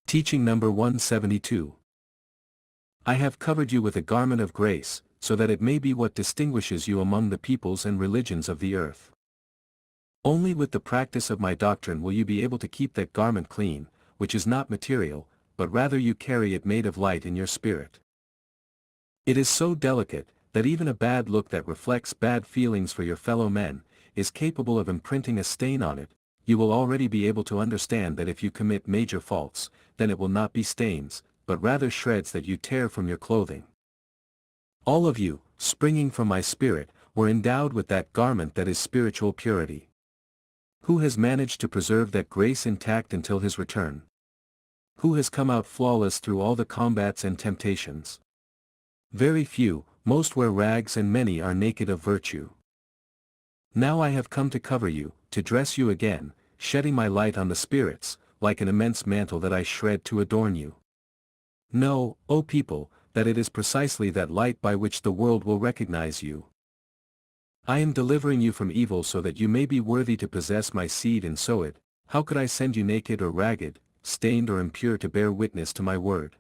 Teaching number 172. I have covered you with a garment of grace, so that it may be what distinguishes you among the peoples and religions of the earth. Only with the practice of my doctrine will you be able to keep that garment clean, which is not material, but rather you carry it made of light in your spirit. It is so delicate, that even a bad look that reflects bad feelings for your fellow men, is capable of imprinting a stain on it. You will already be able to understand that if you commit major faults, then it will not be stains, but rather shreds that you tear from your clothing. All of you, springing from my spirit, were endowed with that garment that is spiritual purity. Who has managed to preserve that grace intact until his return? Who has come out flawless through all the combats and temptations? Very few, most wear rags and many are naked of virtue. Now I have come to cover you, to dress you again, shedding my light on the spirits, like an immense mantle that I shred to adorn you. Know, O people, that it is precisely that light by which the world will recognize you. I am delivering you from evil so that you may be worthy to possess my seed and sow it. How could I send you naked or ragged, stained or impure to bear witness to my word?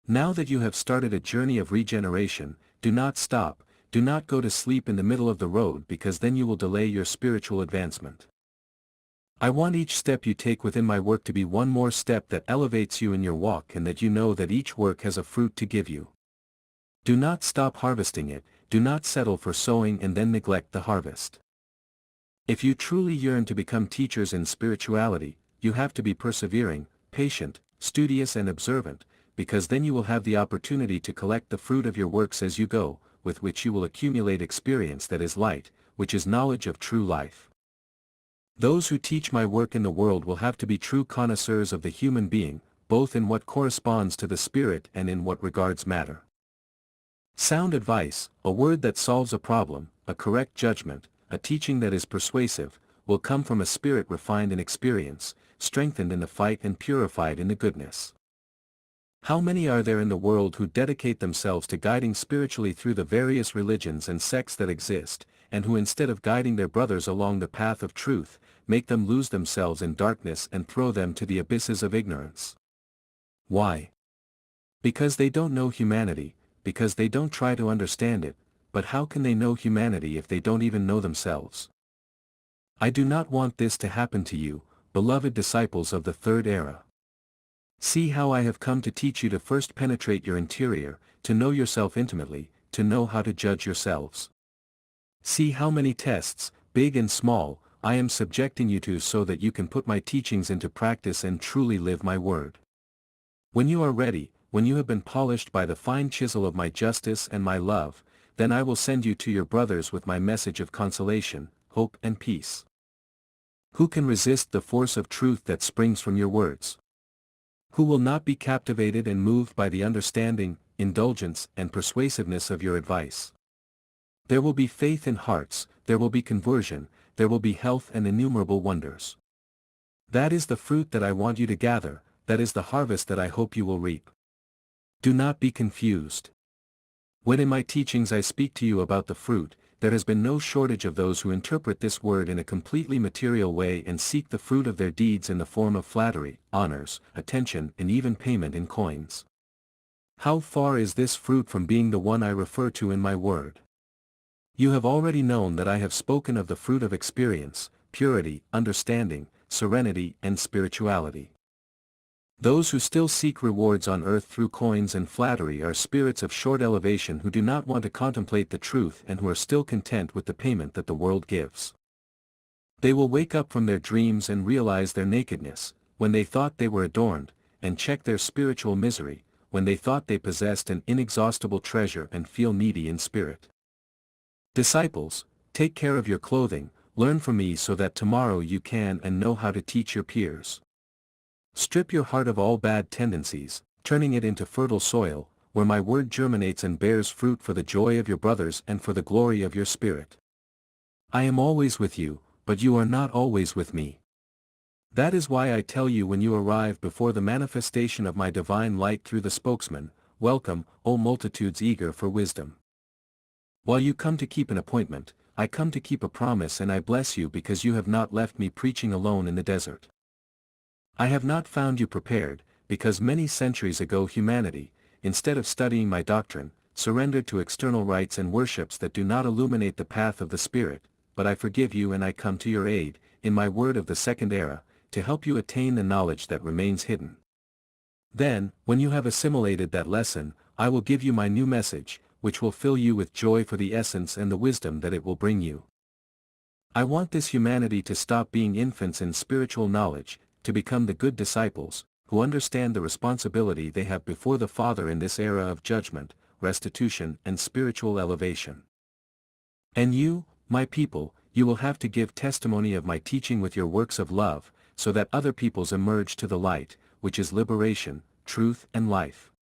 Now that you have started a journey of regeneration, do not stop, do not go to sleep in the middle of the road, because then you will delay your spiritual advancement. I want each step you take within my work to be one more step that elevates you in your walk, and that you know that each work has a fruit to give you. Do not stop harvesting it, do not settle for sowing and then neglect the harvest. If you truly yearn to become teachers in spirituality, you have to be persevering, patient, studious and observant, because then you will have the opportunity to collect the fruit of your works as you go, with which you will accumulate experience that is light, which is knowledge of true life. Those who teach my work in the world will have to be true connoisseurs of the human being, both in what corresponds to the spirit and in what regards matter. Sound advice, a word that solves a problem, a correct judgment, a teaching that is persuasive, will come from a spirit refined in experience, strengthened in the fight and purified in the goodness. How many are there in the world who dedicate themselves to guiding spiritually through the various religions and sects that exist, and who instead of guiding their brothers along the path of truth, make them lose themselves in darkness and throw them to the abysses of ignorance? Why? Because they don't know humanity, because they don't try to understand it, but how can they know humanity if they don't even know themselves? I do not want this to happen to you, beloved disciples of the third era. See how I have come to teach you to first penetrate your interior, to know yourself intimately, to know how to judge yourselves. See how many tests, big and small, I am subjecting you to so that you can put my teachings into practice and truly live my word. When you are ready, when you have been polished by the fine chisel of my justice and my love, then I will send you to your brothers with my message of consolation, hope and peace. Who can resist the force of truth that springs from your words? Who will not be captivated and moved by the understanding, indulgence and persuasiveness of your advice? There will be faith in hearts, there will be conversion, there will be health and innumerable wonders. That is the fruit that I want you to gather, that is the harvest that I hope you will reap. Do not be confused. When in my teachings I speak to you about the fruit, there has been no shortage of those who interpret this word in a completely material way and seek the fruit of their deeds in the form of flattery, honors, attention and even payment in coins. How far is this fruit from being the one I refer to in my word? You have already known that I have spoken of the fruit of experience, purity, understanding, serenity and spirituality. Those who still seek rewards on earth through coins and flattery are spirits of short elevation who do not want to contemplate the truth and who are still content with the payment that the world gives. They will wake up from their dreams and realize their nakedness, when they thought they were adorned, and check their spiritual misery, when they thought they possessed an inexhaustible treasure and feel needy in spirit. Disciples, take care of your clothing, learn from me so that tomorrow you can and know how to teach your peers. Strip your heart of all bad tendencies, turning it into fertile soil, where my word germinates and bears fruit for the joy of your brothers and for the glory of your spirit. I am always with you, but you are not always with me. That is why I tell you when you arrive before the manifestation of my divine light through the spokesman, welcome, O multitudes eager for wisdom. While you come to keep an appointment, I come to keep a promise, and I bless you because you have not left me preaching alone in the desert. I have not found you prepared, because many centuries ago humanity, instead of studying my doctrine, surrendered to external rites and worships that do not illuminate the path of the Spirit, but I forgive you and I come to your aid, in my word of the second era, to help you attain the knowledge that remains hidden. Then, when you have assimilated that lesson, I will give you my new message, which will fill you with joy for the essence and the wisdom that it will bring you. I want this humanity to stop being infants in spiritual knowledge, to become the good disciples, who understand the responsibility they have before the Father in this era of judgment, restitution and spiritual elevation. And you, my people, you will have to give testimony of my teaching with your works of love, so that other peoples emerge to the light, which is liberation, truth and life.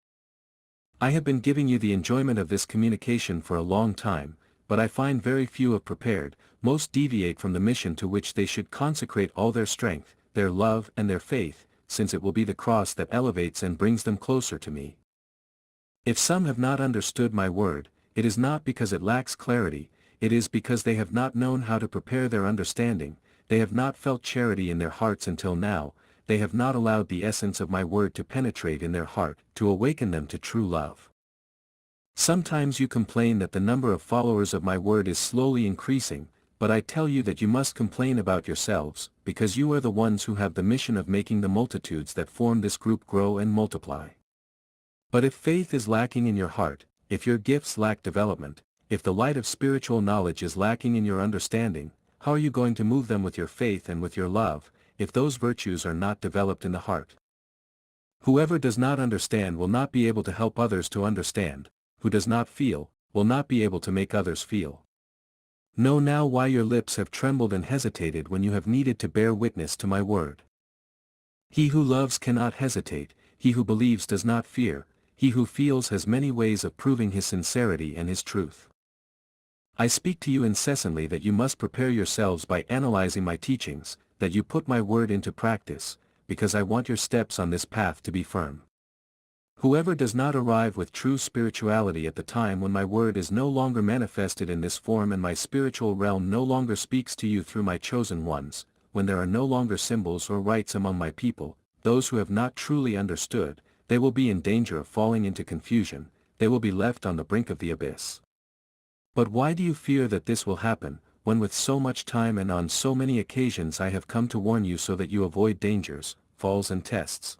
I have been giving you the enjoyment of this communication for a long time, but I find very few have prepared, most deviate from the mission to which they should consecrate all their strength, their love and their faith, since it will be the cross that elevates and brings them closer to me. If some have not understood my word, it is not because it lacks clarity, it is because they have not known how to prepare their understanding, they have not felt charity in their hearts until now, they have not allowed the essence of my word to penetrate in their heart, to awaken them to true love. Sometimes you complain that the number of followers of my word is slowly increasing, but I tell you that you must complain about yourselves, because you are the ones who have the mission of making the multitudes that form this group grow and multiply. But if faith is lacking in your heart, if your gifts lack development, if the light of spiritual knowledge is lacking in your understanding, how are you going to move them with your faith and with your love, if those virtues are not developed in the heart? Whoever does not understand will not be able to help others to understand, who does not feel, will not be able to make others feel. Know now why your lips have trembled and hesitated when you have needed to bear witness to my word. He who loves cannot hesitate, he who believes does not fear, he who feels has many ways of proving his sincerity and his truth. I speak to you incessantly that you must prepare yourselves by analyzing my teachings, that you put my word into practice, because I want your steps on this path to be firm. Whoever does not arrive with true spirituality at the time when my word is no longer manifested in this form and my spiritual realm no longer speaks to you through my chosen ones, when there are no longer symbols or rites among my people, those who have not truly understood, they will be in danger of falling into confusion, they will be left on the brink of the abyss. But why do you fear that this will happen, when with so much time and on so many occasions I have come to warn you so that you avoid dangers, falls and tests?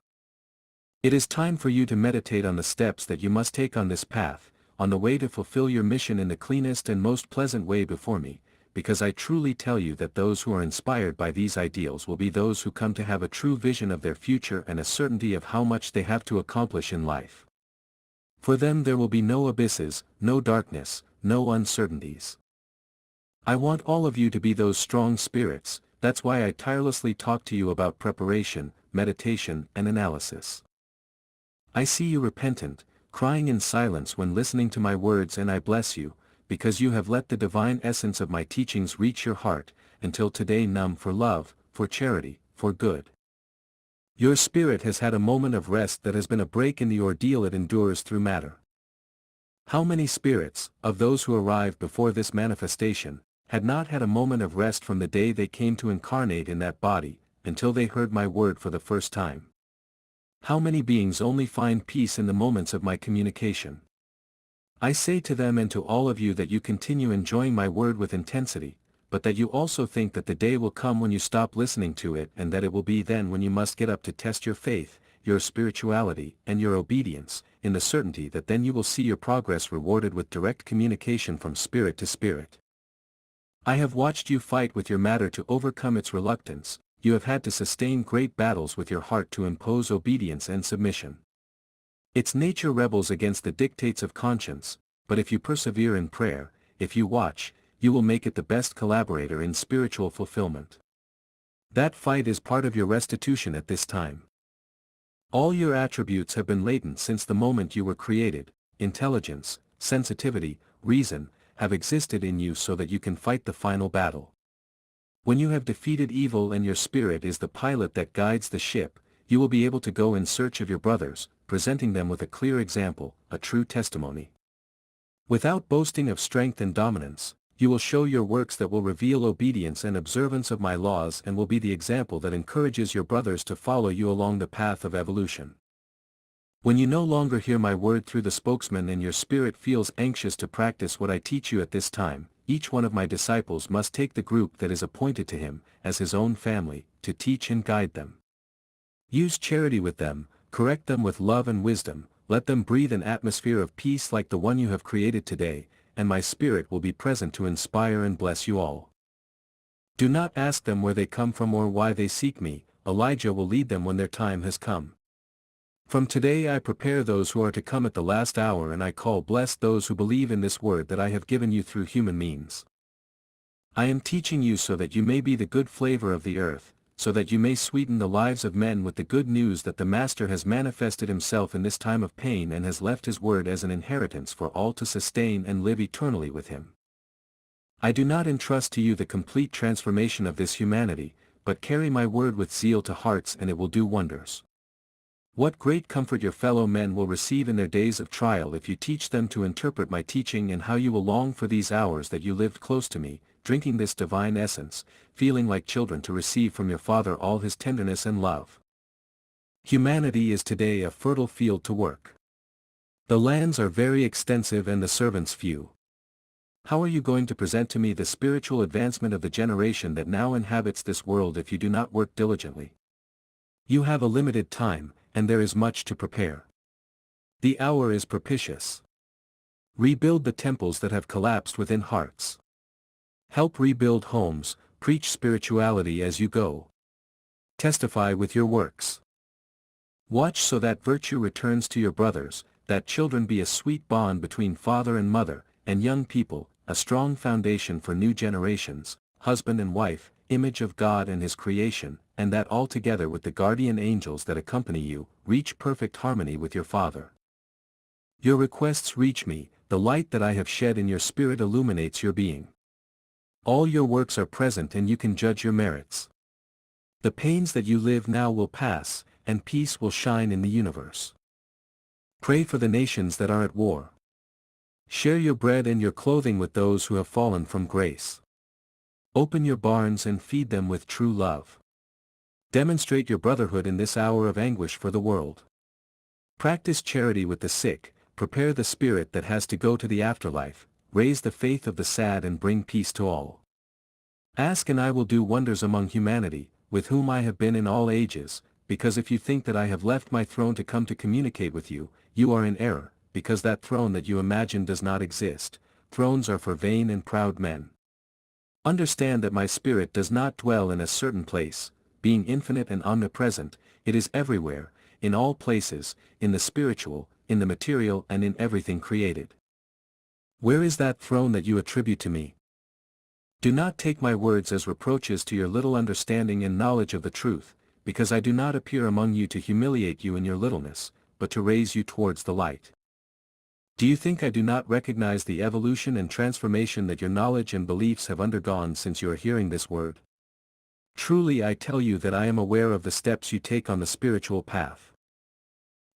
It is time for you to meditate on the steps that you must take on this path, on the way to fulfill your mission in the cleanest and most pleasant way before me, because I truly tell you that those who are inspired by these ideals will be those who come to have a true vision of their future and a certainty of how much they have to accomplish in life. For them there will be no abysses, no darkness, no uncertainties. I want all of you to be those strong spirits, that's why I tirelessly talk to you about preparation, meditation and analysis. I see you repentant, crying in silence when listening to my words, and I bless you, because you have let the divine essence of my teachings reach your heart, until today numb for love, for charity, for good. Your spirit has had a moment of rest that has been a break in the ordeal it endures through matter. How many spirits, of those who arrived before this manifestation, had not had a moment of rest from the day they came to incarnate in that body, until they heard my word for the first time? How many beings only find peace in the moments of my communication? I say to them and to all of you that you continue enjoying my word with intensity, but that you also think that the day will come when you stop listening to it, and that it will be then when you must get up to test your faith, your spirituality and your obedience, in the certainty that then you will see your progress rewarded with direct communication from spirit to spirit. I have watched you fight with your matter to overcome its reluctance, you have had to sustain great battles with your heart to impose obedience and submission. Its nature rebels against the dictates of conscience, but if you persevere in prayer, if you watch, you will make it the best collaborator in spiritual fulfillment. That fight is part of your restitution at this time. All your attributes have been latent since the moment you were created, intelligence, sensitivity, reason, have existed in you so that you can fight the final battle. When you have defeated evil and your spirit is the pilot that guides the ship, you will be able to go in search of your brothers, presenting them with a clear example, a true testimony. Without boasting of strength and dominance, you will show your works that will reveal obedience and observance of my laws and will be the example that encourages your brothers to follow you along the path of evolution. When you no longer hear my word through the spokesman and your spirit feels anxious to practice what I teach you at this time, each one of my disciples must take the group that is appointed to him, as his own family, to teach and guide them. Use charity with them, correct them with love and wisdom, let them breathe an atmosphere of peace like the one you have created today, and my spirit will be present to inspire and bless you all. Do not ask them where they come from or why they seek me, Elijah will lead them when their time has come. From today I prepare those who are to come at the last hour, and I call blessed those who believe in this word that I have given you through human means. I am teaching you so that you may be the good flavor of the earth, so that you may sweeten the lives of men with the good news that the Master has manifested himself in this time of pain and has left his word as an inheritance for all to sustain and live eternally with him. I do not entrust to you the complete transformation of this humanity, but carry my word with zeal to hearts, and it will do wonders. What great comfort your fellow men will receive in their days of trial if you teach them to interpret my teaching, and how you will long for these hours that you lived close to me, drinking this divine essence, feeling like children to receive from your Father all his tenderness and love. Humanity is today a fertile field to work. The lands are very extensive and the servants few. How are you going to present to me the spiritual advancement of the generation that now inhabits this world if you do not work diligently? You have a limited time, and there is much to prepare. The hour is propitious. Rebuild the temples that have collapsed within hearts. Help rebuild homes, preach spirituality as you go. Testify with your works. Watch so that virtue returns to your brothers, that children be a sweet bond between father and mother, and young people, a strong foundation for new generations, husband and wife, image of God and his creation, and that all together with the guardian angels that accompany you, reach perfect harmony with your Father. Your requests reach me, the light that I have shed in your spirit illuminates your being. All your works are present and you can judge your merits. The pains that you live now will pass, and peace will shine in the universe. Pray for the nations that are at war. Share your bread and your clothing with those who have fallen from grace. Open your barns and feed them with true love. Demonstrate your brotherhood in this hour of anguish for the world. Practice charity with the sick, prepare the spirit that has to go to the afterlife, raise the faith of the sad and bring peace to all. Ask and I will do wonders among humanity, with whom I have been in all ages, because if you think that I have left my throne to come to communicate with you, you are in error, because that throne that you imagine does not exist. Thrones are for vain and proud men. Understand that my spirit does not dwell in a certain place, being infinite and omnipresent, it is everywhere, in all places, in the spiritual, in the material and in everything created. Where is that throne that you attribute to me? Do not take my words as reproaches to your little understanding and knowledge of the truth, because I do not appear among you to humiliate you in your littleness, but to raise you towards the light. Do you think I do not recognize the evolution and transformation that your knowledge and beliefs have undergone since you are hearing this word? Truly I tell you that I am aware of the steps you take on the spiritual path.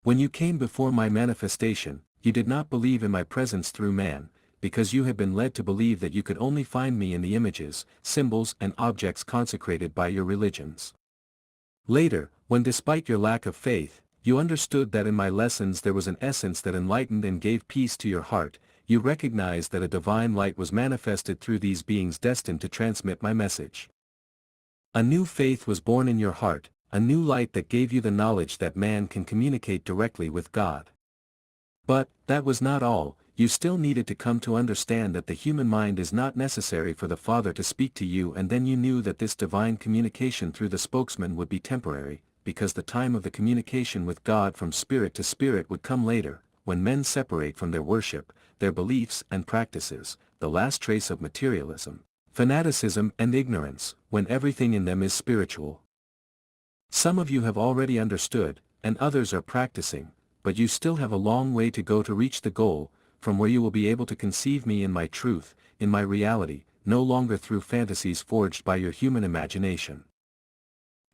When you came before my manifestation, you did not believe in my presence through man, because you had been led to believe that you could only find me in the images, symbols and objects consecrated by your religions. Later, when despite your lack of faith, you understood that in my lessons there was an essence that enlightened and gave peace to your heart, you recognized that a divine light was manifested through these beings destined to transmit my message. A new faith was born in your heart, a new light that gave you the knowledge that man can communicate directly with God. But, that was not all, you still needed to come to understand that the human mind is not necessary for the Father to speak to you, and then you knew that this divine communication through the spokesman would be temporary, because the time of the communication with God from spirit to spirit would come later, when men separate from their worship, their beliefs and practices, the last trace of materialism, fanaticism and ignorance, when everything in them is spiritual. Some of you have already understood, and others are practicing, but you still have a long way to go to reach the goal, from where you will be able to conceive me in my truth, in my reality, no longer through fantasies forged by your human imagination.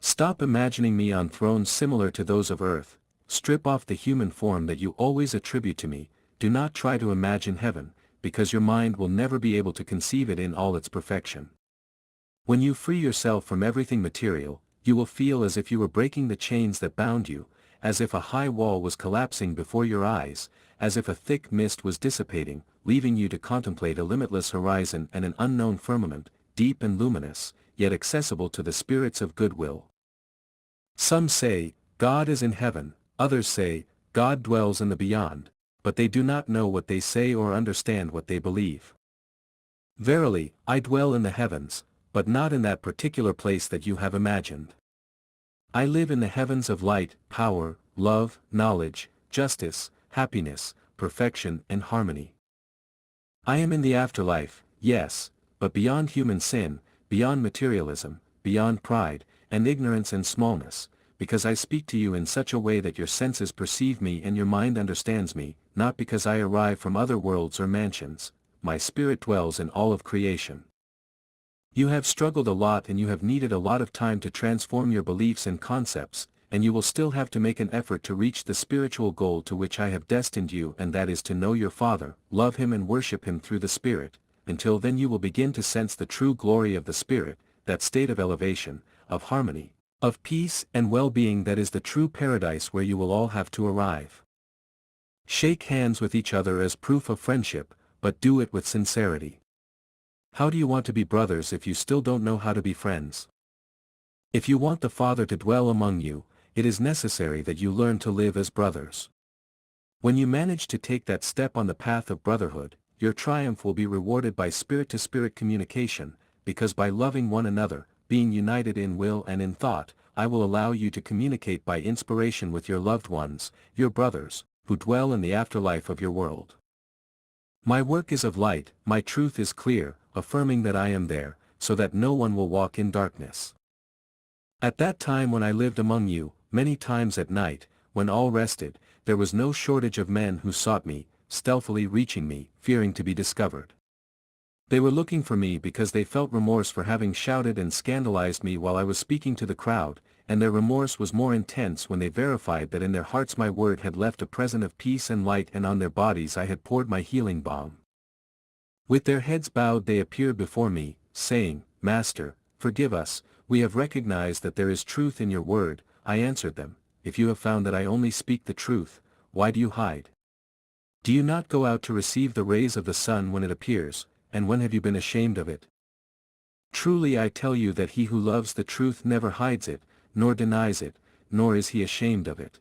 Stop imagining me on thrones similar to those of earth, strip off the human form that you always attribute to me, do not try to imagine heaven, because your mind will never be able to conceive it in all its perfection. When you free yourself from everything material, you will feel as if you were breaking the chains that bound you, as if a high wall was collapsing before your eyes, as if a thick mist was dissipating, leaving you to contemplate a limitless horizon and an unknown firmament, deep and luminous, yet accessible to the spirits of goodwill. Some say, God is in heaven, others say, God dwells in the beyond, but they do not know what they say or understand what they believe. Verily, I dwell in the heavens, but not in that particular place that you have imagined. I live in the heavens of light, power, love, knowledge, justice, happiness, perfection and harmony. I am in the afterlife, yes, but beyond human sin, beyond materialism, beyond pride, and ignorance and smallness, because I speak to you in such a way that your senses perceive me and your mind understands me, not because I arrive from other worlds or mansions. My spirit dwells in all of creation. You have struggled a lot and you have needed a lot of time to transform your beliefs and concepts, and you will still have to make an effort to reach the spiritual goal to which I have destined you, and that is to know your Father, love Him and worship Him through the Spirit. Until then you will begin to sense the true glory of the Spirit, that state of elevation, of harmony, of peace and well-being that is the true paradise where you will all have to arrive. Shake hands with each other as proof of friendship, but do it with sincerity. How do you want to be brothers if you still don't know how to be friends? If you want the Father to dwell among you, it is necessary that you learn to live as brothers. When you manage to take that step on the path of brotherhood, your triumph will be rewarded by spirit-to-spirit communication, because by loving one another, being united in will and in thought, I will allow you to communicate by inspiration with your loved ones, your brothers, who dwell in the afterlife of your world. My work is of light, my truth is clear, affirming that I am there, so that no one will walk in darkness. At that time when I lived among you, many times at night, when all rested, there was no shortage of men who sought me, stealthily reaching me, fearing to be discovered. They were looking for me because they felt remorse for having shouted and scandalized me while I was speaking to the crowd, and their remorse was more intense when they verified that in their hearts my word had left a present of peace and light, and on their bodies I had poured my healing balm. With their heads bowed they appeared before me, saying, Master, forgive us, we have recognized that there is truth in your word. I answered them, if you have found that I only speak the truth, why do you hide? Do you not go out to receive the rays of the sun when it appears, and when have you been ashamed of it? Truly I tell you that he who loves the truth never hides it, nor denies it, nor is he ashamed of it.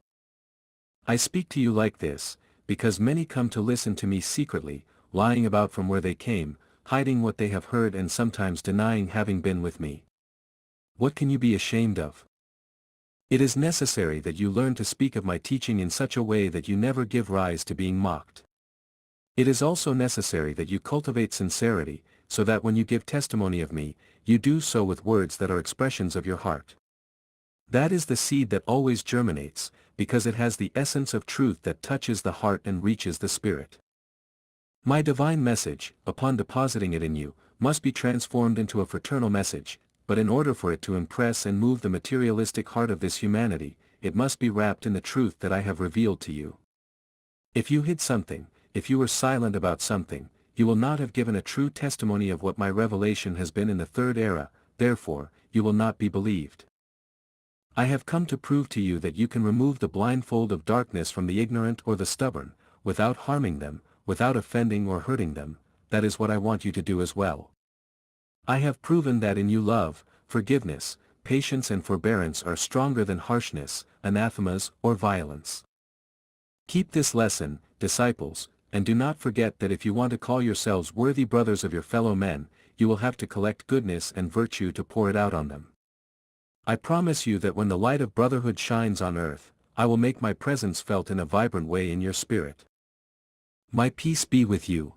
I speak to you like this, because many come to listen to me secretly, lying about from where they came, hiding what they have heard and sometimes denying having been with me. What can you be ashamed of? It is necessary that you learn to speak of my teaching in such a way that you never give rise to being mocked. It is also necessary that you cultivate sincerity, so that when you give testimony of me, you do so with words that are expressions of your heart. That is the seed that always germinates, because it has the essence of truth that touches the heart and reaches the spirit. My divine message, upon depositing it in you, must be transformed into a fraternal message, but in order for it to impress and move the materialistic heart of this humanity, it must be wrapped in the truth that I have revealed to you. If you hid something, if you were silent about something, you will not have given a true testimony of what my revelation has been in the third era, therefore, you will not be believed. I have come to prove to you that you can remove the blindfold of darkness from the ignorant or the stubborn, without harming them, without offending or hurting them. That is what I want you to do as well. I have proven that in you love, forgiveness, patience and forbearance are stronger than harshness, anathemas, or violence. Keep this lesson, disciples, and do not forget that if you want to call yourselves worthy brothers of your fellow men, you will have to collect goodness and virtue to pour it out on them. I promise you that when the light of brotherhood shines on earth, I will make my presence felt in a vibrant way in your spirit. My peace be with you.